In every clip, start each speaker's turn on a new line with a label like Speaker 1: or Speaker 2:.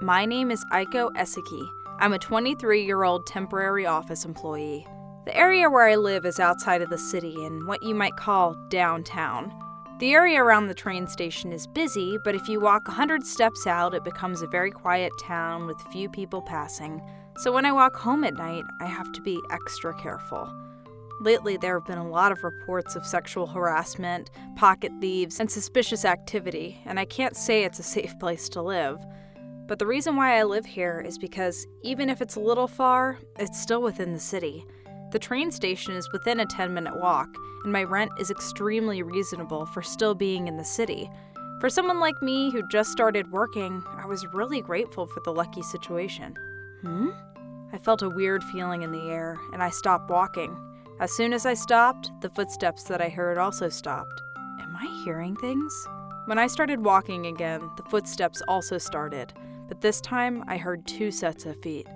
Speaker 1: My name is Aiko. I'm a 23-year-old temporary office employee. The area where I live is outside of the city in what you might call downtown. The area around the train station is busy, but if you walk 100 steps out, it becomes a very quiet town with few people passing. So when I walk home at night, I have to be extra careful. Lately, there have been a lot of reports of sexual harassment, pocket thieves, and suspicious activity, and I can't say it's a safe place to live. But the reason why I live here is because even if it's a little far, it's still within the city. The train station is within a 10-minute walk, and my rent is extremely reasonable for still being in the city. For someone like me who just started working, I was really grateful for the lucky situation. I felt a weird feeling in the air, and I stopped walking. As soon as I stopped, the footsteps that I heard also stopped. Am I hearing things? When I started walking again, the footsteps also started, but this time I heard 2 sets of feet.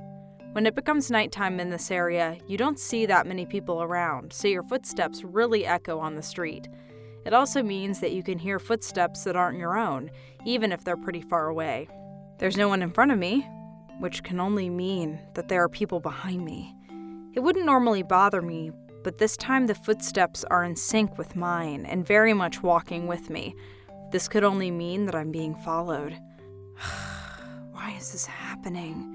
Speaker 1: When it becomes nighttime in this area, you don't see that many people around, so your footsteps really echo on the street. It also means that you can hear footsteps that aren't your own, even if they're pretty far away. There's no one in front of me, which can only mean that there are people behind me. It wouldn't normally bother me, but this time the footsteps are in sync with mine and very much walking with me. This could only mean that I'm being followed. Why is this happening?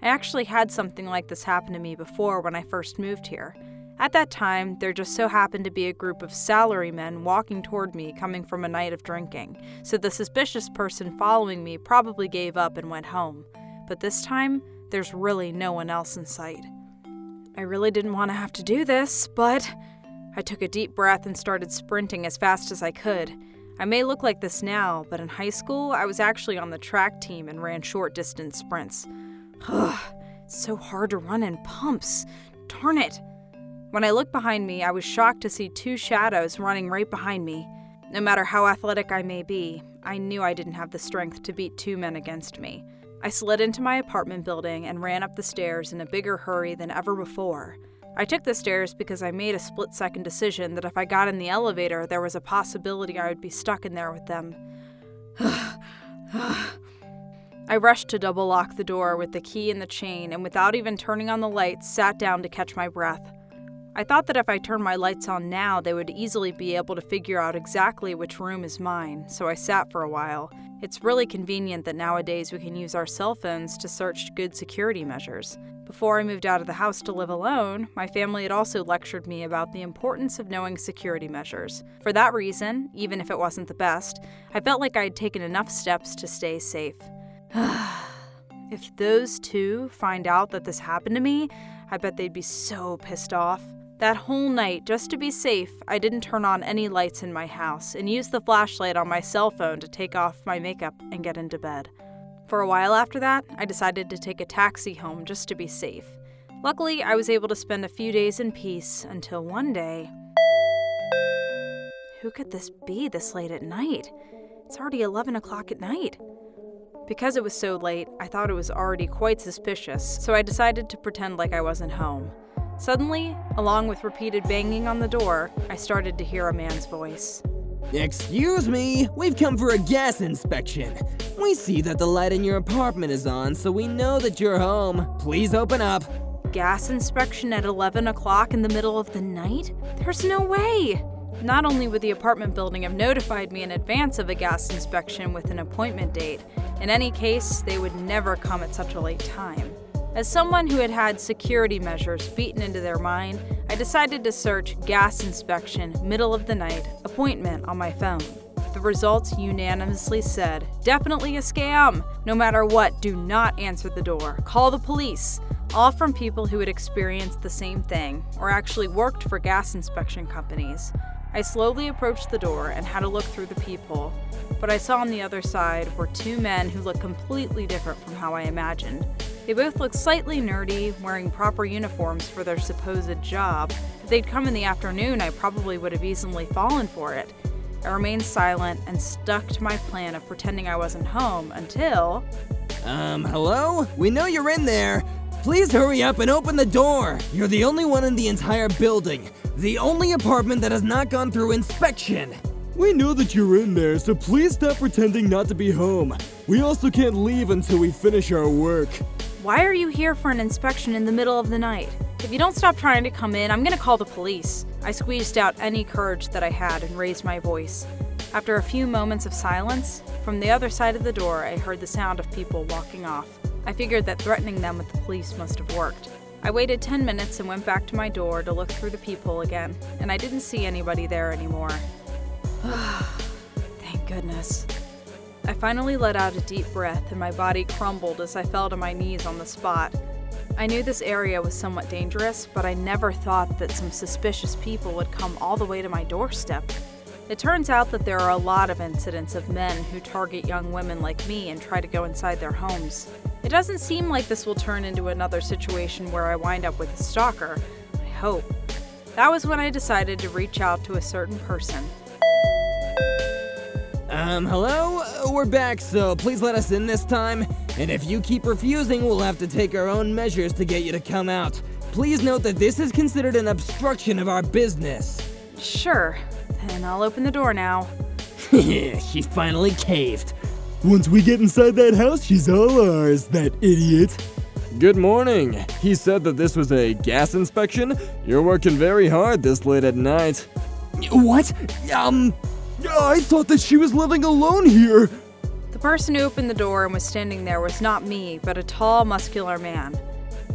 Speaker 1: I actually had something like this happen to me before when I first moved here. At that time, there just so happened to be a group of salarymen walking toward me coming from a night of drinking, so the suspicious person following me probably gave up and went home. But this time, there's really no one else in sight. I really didn't want to have to do this, but I took a deep breath and started sprinting as fast as I could. I may look like this now, but in high school, I was actually on the track team and ran short-distance sprints. It's so hard to run in pumps. Darn it. When I looked behind me, I was shocked to see 2 shadows running right behind me. No matter how athletic I may be, I knew I didn't have the strength to beat 2 men against me. I slid into my apartment building and ran up the stairs in a bigger hurry than ever before. I took the stairs because I made a split-second decision that if I got in the elevator, there was a possibility I would be stuck in there with them. I rushed to double-lock the door with the key in the chain and without even turning on the lights, sat down to catch my breath. I thought that if I turned my lights on now, they would easily be able to figure out exactly which room is mine, so I sat for a while. It's really convenient that nowadays we can use our cell phones to search good security measures. Before I moved out of the house to live alone, my family had also lectured me about the importance of knowing security measures. For that reason, even if it wasn't the best, I felt like I had taken enough steps to stay safe. If those 2 find out that this happened to me, I bet they'd be so pissed off. That whole night, just to be safe, I didn't turn on any lights in my house and used the flashlight on my cell phone to take off my makeup and get into bed. For a while after that, I decided to take a taxi home just to be safe. Luckily, I was able to spend a few days in peace until one day... Who could this be this late at night? It's already 11 o'clock at night. Because it was so late, I thought it was already quite suspicious, so I decided to pretend like I wasn't home. Suddenly, along with repeated banging on the door, I started to hear a man's voice.
Speaker 2: Excuse me, we've come for a gas inspection. We see that the light in your apartment is on, so we know that you're home. Please open up.
Speaker 1: Gas inspection at 11 o'clock in the middle of the night? There's no way! Not only would the apartment building have notified me in advance of a gas inspection with an appointment date, in any case, they would never come at such a late time. As someone who had had security measures beaten into their mind, I decided to search gas inspection, middle of the night, appointment on my phone. The results unanimously said, definitely a scam. No matter what, do not answer the door. Call the police. All from people who had experienced the same thing, or actually worked for gas inspection companies. I slowly approached the door and had a look through the peephole. What I saw on the other side were 2 men who looked completely different from how I imagined. They both looked slightly nerdy, wearing proper uniforms for their supposed job. If they'd come in the afternoon, I probably would have easily fallen for it. I remained silent and stuck to my plan of pretending I wasn't home until...
Speaker 2: Hello? We know you're in there. Please hurry up and open the door. You're the only one in the entire building. The only apartment that has not gone through inspection. We know that you're in there, so please stop pretending not to be home. We also can't leave until we finish our work.
Speaker 1: Why are you here for an inspection in the middle of the night? If you don't stop trying to come in, I'm gonna call the police. I squeezed out any courage that I had and raised my voice. After a few moments of silence, from the other side of the door, I heard the sound of people walking off. I figured that threatening them with the police must have worked. I waited 10 minutes and went back to my door to look through the peephole again, and I didn't see anybody there anymore. Thank goodness. I finally let out a deep breath and my body crumbled as I fell to my knees on the spot. I knew this area was somewhat dangerous, but I never thought that some suspicious people would come all the way to my doorstep. It turns out that there are a lot of incidents of men who target young women like me and try to go inside their homes. It doesn't seem like this will turn into another situation where I wind up with a stalker. I hope. That was when I decided to reach out to a certain person.
Speaker 2: Hello? We're back, so please let us in this time. And if you keep refusing, we'll have to take our own measures to get you to come out. Please note that this is considered an obstruction of our business.
Speaker 1: Sure, then I'll open the door now.
Speaker 2: She finally caved. Once we get inside that house, she's all ours, that idiot. Good morning. He said that this was a gas inspection? You're working very hard this late at night. What? I thought that she was living alone here.
Speaker 1: The person who opened the door and was standing there was not me, but a tall, muscular man.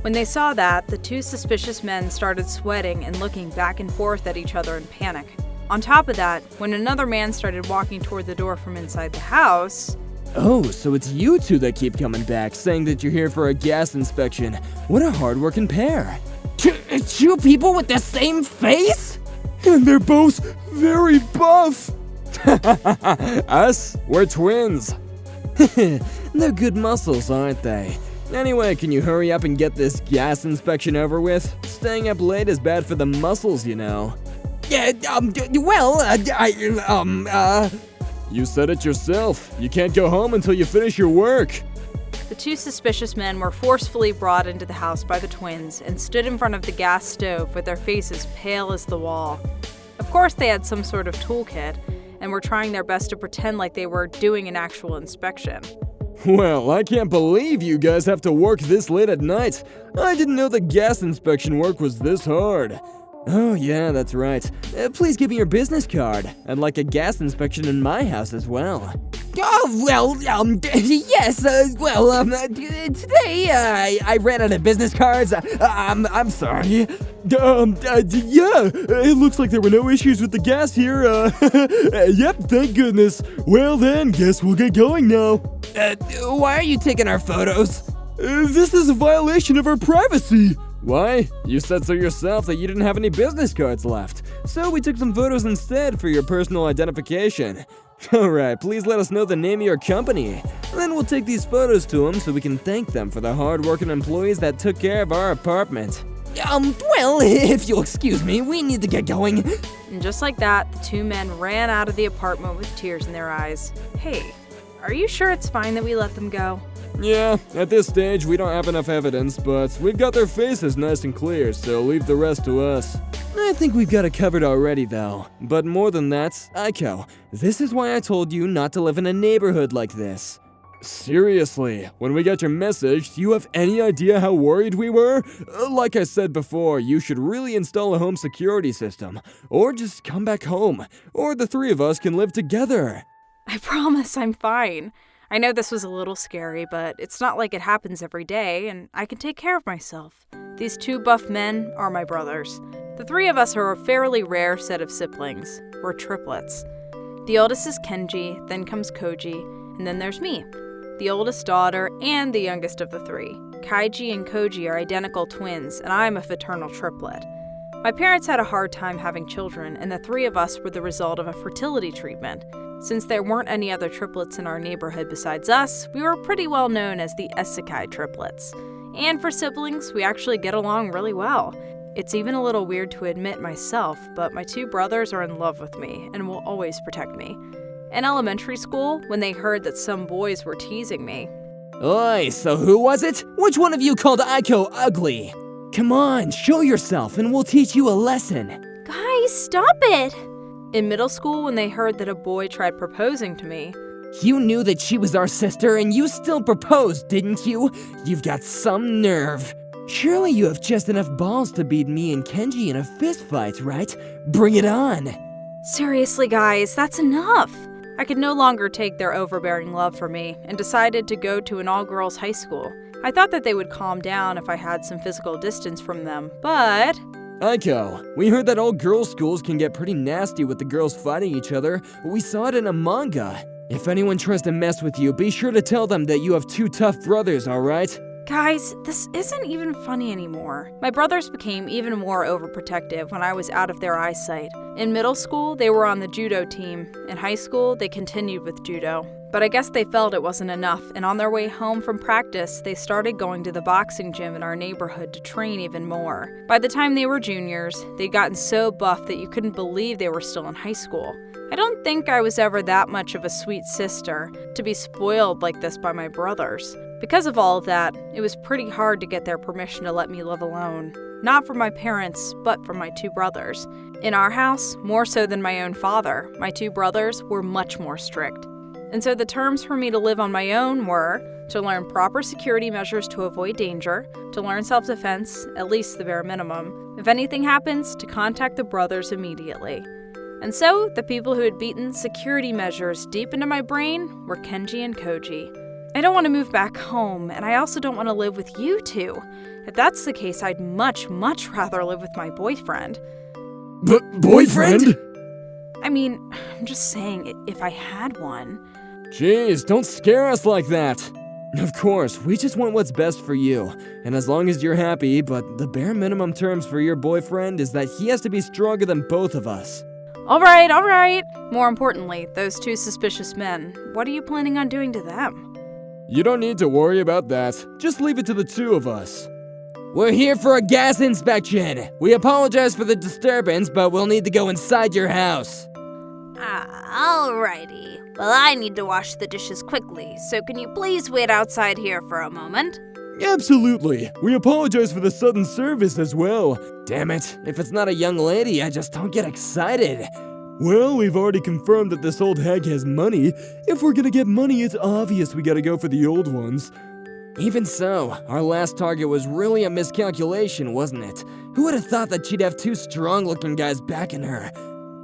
Speaker 1: When they saw that, the two suspicious men started sweating and looking back and forth at each other in panic. On top of that, when another man started walking toward the door from inside the house...
Speaker 2: Oh, so it's you two that keep coming back, saying that you're here for a gas inspection. What a hard-working pair. Two people with the same face? And they're both very buff. Us? We're twins. They're good muscles, aren't they? Anyway, can you hurry up and get this gas inspection over with? Staying up late is bad for the muscles, you know. Yeah, You said it yourself. You can't go home until you finish your work.
Speaker 1: The two suspicious men were forcefully brought into the house by the twins and stood in front of the gas stove with their faces pale as the wall. Of course, they had some sort of toolkit and were trying their best to pretend like they were doing an actual inspection.
Speaker 2: Well, I can't believe you guys have to work this late at night. I didn't know the gas inspection work was this hard. Oh yeah, that's right. Please give me your business card. I'd like a gas inspection in my house as well. Oh, well, yes, today, I ran out of business cards. I'm sorry. Yeah, it looks like there were no issues with the gas here. Yep, thank goodness. Well then, guess we'll get going now. Why are you taking our photos? This is a violation of our privacy. Why? You said so yourself that you didn't have any business cards left. So we took some photos instead for your personal identification. Alright, please let us know the name of your company. Then we'll take these photos to them so we can thank them for the hard-working employees that took care of our apartment. Well, if you'll excuse me, we need to get going.
Speaker 1: And just like that, the two men ran out of the apartment with tears in their eyes. Hey, are you sure it's fine that we let them go?
Speaker 2: Yeah, at this stage we don't have enough evidence, but we've got their faces nice and clear, so leave the rest to us. I think we've got it covered already though. But more than that, Aiko, this is why I told you not to live in a neighborhood like this. Seriously, when we got your message, do you have any idea how worried we were? Like I said before, you should really install a home security system, or just come back home, or the three of us can live together.
Speaker 1: I promise I'm fine. I know this was a little scary, but it's not like it happens every day, and I can take care of myself. These two buff men are my brothers. The three of us are a fairly rare set of siblings. We're triplets. The oldest is Kenji, then comes Koji, and then there's me, the oldest daughter and the youngest of the three. Kaiji and Koji are identical twins, and I'm a fraternal triplet. My parents had a hard time having children, and the three of us were the result of a fertility treatment. Since there weren't any other triplets in our neighborhood besides us, we were pretty well known as the isekai triplets. And for siblings, we actually get along really well. It's even a little weird to admit myself, but my two brothers are in love with me and will always protect me. In elementary school, when they heard that some boys were teasing me.
Speaker 2: Oi, so who was it? Which one of you called Aiko ugly? Come on, show yourself and we'll teach you a lesson.
Speaker 1: Guys, stop it! In middle school, when they heard that a boy tried proposing to me,
Speaker 2: You knew that she was our sister and you still proposed, didn't you? You've got some nerve. Surely you have just enough balls to beat me and Kenji in a fist fight, right? Bring it on!
Speaker 1: seriously guys, that's enough. I could no longer take their overbearing love for me and decided to go to an all-girls high school. I thought that they would calm down if I had some physical distance from them, but
Speaker 2: Aiko, we heard that all girls' schools can get pretty nasty with the girls fighting each other. We saw it in a manga. If anyone tries to mess with you, be sure to tell them that you have two tough brothers, alright?
Speaker 1: guys, this isn't even funny anymore. My brothers became even more overprotective when I was out of their eyesight. In middle school, they were on the judo team. In high school, they continued with judo. But I guess they felt it wasn't enough, and on their way home from practice, they started going to the boxing gym in our neighborhood to train even more. By the time they were juniors, they'd gotten so buff that you couldn't believe they were still in high school. I don't think I was ever that much of a sweet sister to be spoiled like this by my brothers. Because of all of that, it was pretty hard to get their permission to let me live alone. Not from my parents, but from my two brothers. In our house, more so than my own father, my two brothers were much more strict. And so the terms for me to live on my own were to learn proper security measures to avoid danger, to learn self-defense, at least the bare minimum. If anything happens, to contact the brothers immediately. And so, the people who had beaten security measures deep into my brain were Kenji and Koji. I don't want to move back home, and I also don't want to live with you two. If that's the case, I'd much, much rather live with my boyfriend.
Speaker 2: Boyfriend?
Speaker 1: I mean, I'm just saying, if I had one.
Speaker 2: Jeez, don't scare us like that. Of course, we just want what's best for you. And as long as you're happy, but the bare minimum terms for your boyfriend is that he has to be stronger than both of us.
Speaker 1: All right. More importantly, those two suspicious men, what are you planning on doing to them?
Speaker 2: You don't need to worry about that. Just leave it to the two of us. We're here for a gas inspection. We apologize for the disturbance, but we'll need to go inside your house.
Speaker 1: Alrighty. Well, I need to wash the dishes quickly, so can you please wait outside here for a moment?
Speaker 2: Absolutely. We apologize for the sudden service as well. Damn it, if it's not a young lady, I just don't get excited. Well, we've already confirmed that this old hag has money. If we're gonna get money, it's obvious we gotta go for the old ones. Even so, our last target was really a miscalculation, wasn't it? Who would have thought that she'd have two strong-looking guys backing her?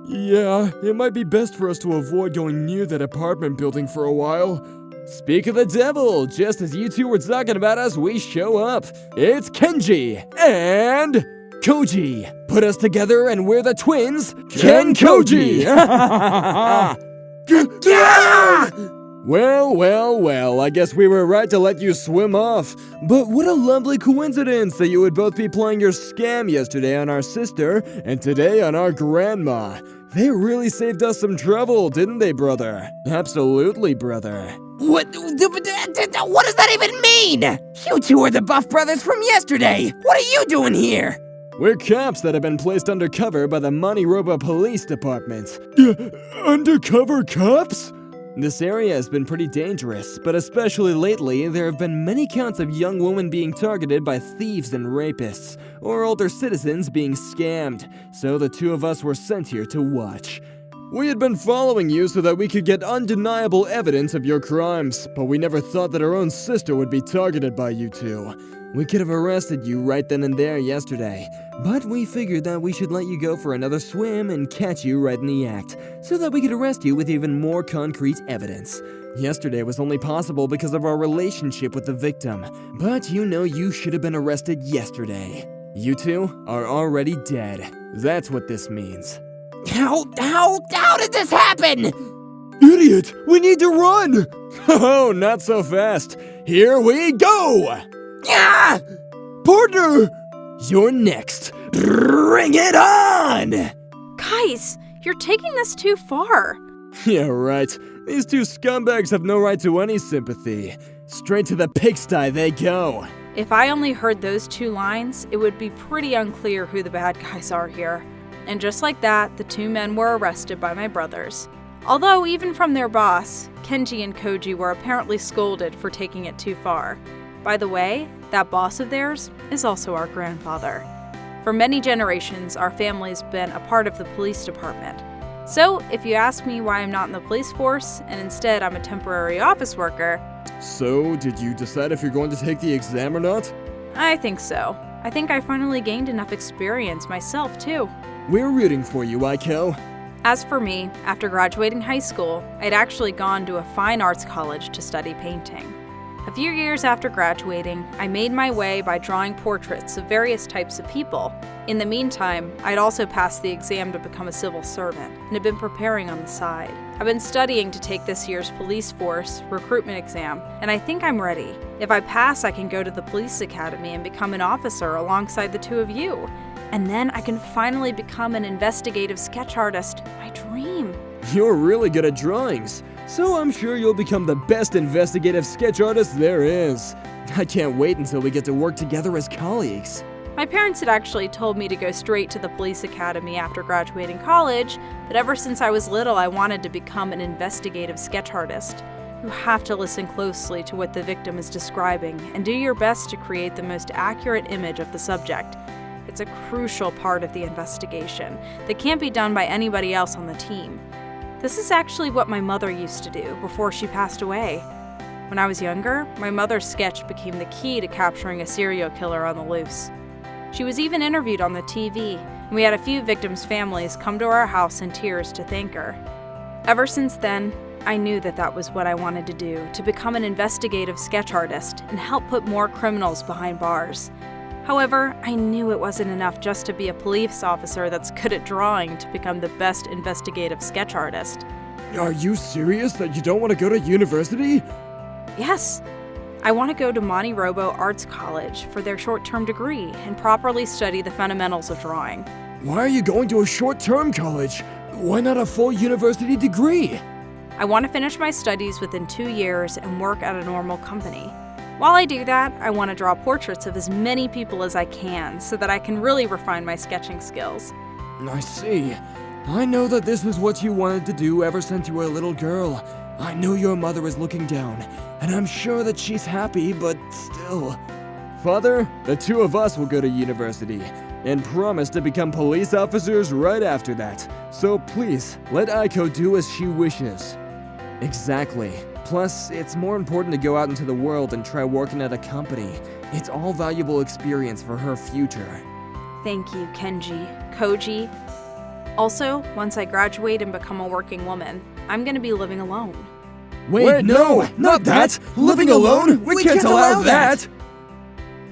Speaker 2: Yeah, it might be best for us to avoid going near that apartment building for a while. Speak of the devil, just as you two were talking about us, we show up. It's Kenji and Koji. Put us together and we're the twins, Ken Koji. Well, I guess we were right to let you swim off. But what a lovely coincidence that you would both be playing your scam yesterday on our sister and today on our grandma. They really saved us some trouble, didn't they, brother? Absolutely, brother.
Speaker 3: What does that even mean? You two are the Buff Brothers from yesterday. What are you doing here?
Speaker 2: We're cops that have been placed undercover by the MoniRobo Police Department. Undercover cops? This area has been pretty dangerous, but especially lately, there have been many counts of young women being targeted by thieves and rapists, or older citizens being scammed, so the two of us were sent here to watch. We had been following you so that we could get undeniable evidence of your crimes, but we never thought that our own sister would be targeted by you two. We could have arrested you right then and there yesterday, but we figured that we should let you go for another swim and catch you right in the act, so that we could arrest you with even more concrete evidence. Yesterday was only possible because of our relationship with the victim, but you know you should have been arrested yesterday. You two are already dead. That's what this means.
Speaker 3: How did this happen?
Speaker 2: Idiot! We need to run! Oh, not so fast. Here we go!
Speaker 3: Ah!
Speaker 2: Partner! You're next. Bring it on!
Speaker 1: Guys, you're taking this too far.
Speaker 2: Yeah, right. These two scumbags have no right to any sympathy. Straight to the pigsty they go.
Speaker 1: If I only heard those two lines, it would be pretty unclear who the bad guys are here. And just like that, the two men were arrested by my brothers. Although, even from their boss, Kenji and Koji were apparently scolded for taking it too far. By the way, that boss of theirs is also our grandfather. For many generations, our family's been a part of the police department. So, if you ask me why I'm not in the police force, and instead I'm a temporary office worker,
Speaker 2: So, did you decide if you're going to take the exam or not?
Speaker 1: I think so. I think I finally gained enough experience myself, too.
Speaker 2: We're rooting for you, Aiko.
Speaker 1: As for me, after graduating high school, I'd actually gone to a fine arts college to study painting. A few years after graduating, I made my way by drawing portraits of various types of people. In the meantime, I'd also passed the exam to become a civil servant and had been preparing on the side. I've been studying to take this year's police force recruitment exam, and I think I'm ready. If I pass, I can go to the police academy and become an officer alongside the two of you. And then I can finally become an investigative sketch artist, my dream.
Speaker 2: You're really good at drawings, so I'm sure you'll become the best investigative sketch artist there is. I can't wait until we get to work together as colleagues.
Speaker 1: My parents had actually told me to go straight to the police academy after graduating college, but ever since I was little, I wanted to become an investigative sketch artist. You have to listen closely to what the victim is describing and do your best to create the most accurate image of the subject. It's a crucial part of the investigation that can't be done by anybody else on the team. This is actually what my mother used to do before she passed away. When I was younger, my mother's sketch became the key to capturing a serial killer on the loose. She was even interviewed on the TV, and we had a few victims' families come to our house in tears to thank her. Ever since then, I knew that was what I wanted to do, to become an investigative sketch artist and help put more criminals behind bars. However, I knew it wasn't enough just to be a police officer that's good at drawing to become the best investigative sketch artist.
Speaker 2: Are you serious that you don't want to go to university?
Speaker 1: Yes, I want to go to MoniRobo Arts College for their short-term degree and properly study the fundamentals of drawing.
Speaker 2: Why are you going to a short-term college? Why not a full university degree?
Speaker 1: I want to finish my studies within 2 years and work at a normal company. While I do that, I want to draw portraits of as many people as I can so that I can really refine my sketching skills.
Speaker 2: I see. I know that this is what you wanted to do ever since you were a little girl. I know your mother is looking down, and I'm sure that she's happy, but still. Father, the two of us will go to university and promise to become police officers right after that. So please, let Aiko do as she wishes. Exactly. Plus, it's more important to go out into the world and try working at a company. It's all valuable experience for her future.
Speaker 1: Thank you, Kenji, Koji. Also, once I graduate and become a working woman, I'm going to be living alone.
Speaker 2: Wait, no, not that! Living alone? We can't allow that!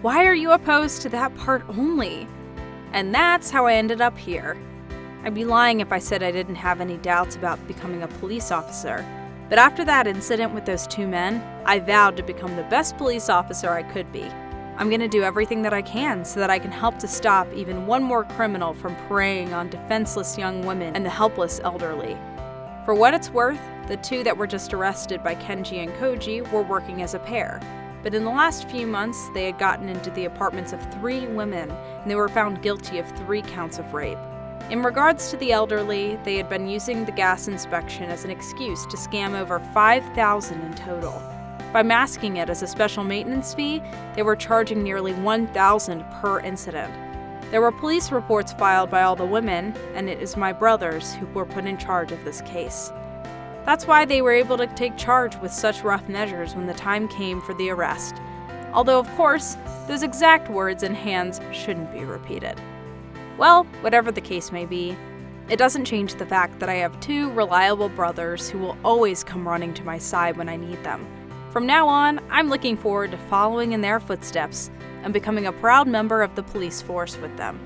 Speaker 1: Why are you opposed to that part only? And that's how I ended up here. I'd be lying if I said I didn't have any doubts about becoming a police officer. But after that incident with those two men, I vowed to become the best police officer I could be. I'm going to do everything that I can so that I can help to stop even one more criminal from preying on defenseless young women and the helpless elderly. For what it's worth, the two that were just arrested by Kenji and Koji were working as a pair. But in the last few months, they had gotten into the apartments of 3 women, and they were found guilty of 3 counts of rape. In regards to the elderly, they had been using the gas inspection as an excuse to scam over $5,000 in total. By masking it as a special maintenance fee, they were charging nearly $1,000 per incident. There were police reports filed by all the women, and it is my brothers who were put in charge of this case. That's why they were able to take charge with such rough measures when the time came for the arrest. Although, of course, those exact words and hands shouldn't be repeated. Well, whatever the case may be, it doesn't change the fact that I have 2 reliable brothers who will always come running to my side when I need them. From now on, I'm looking forward to following in their footsteps and becoming a proud member of the police force with them.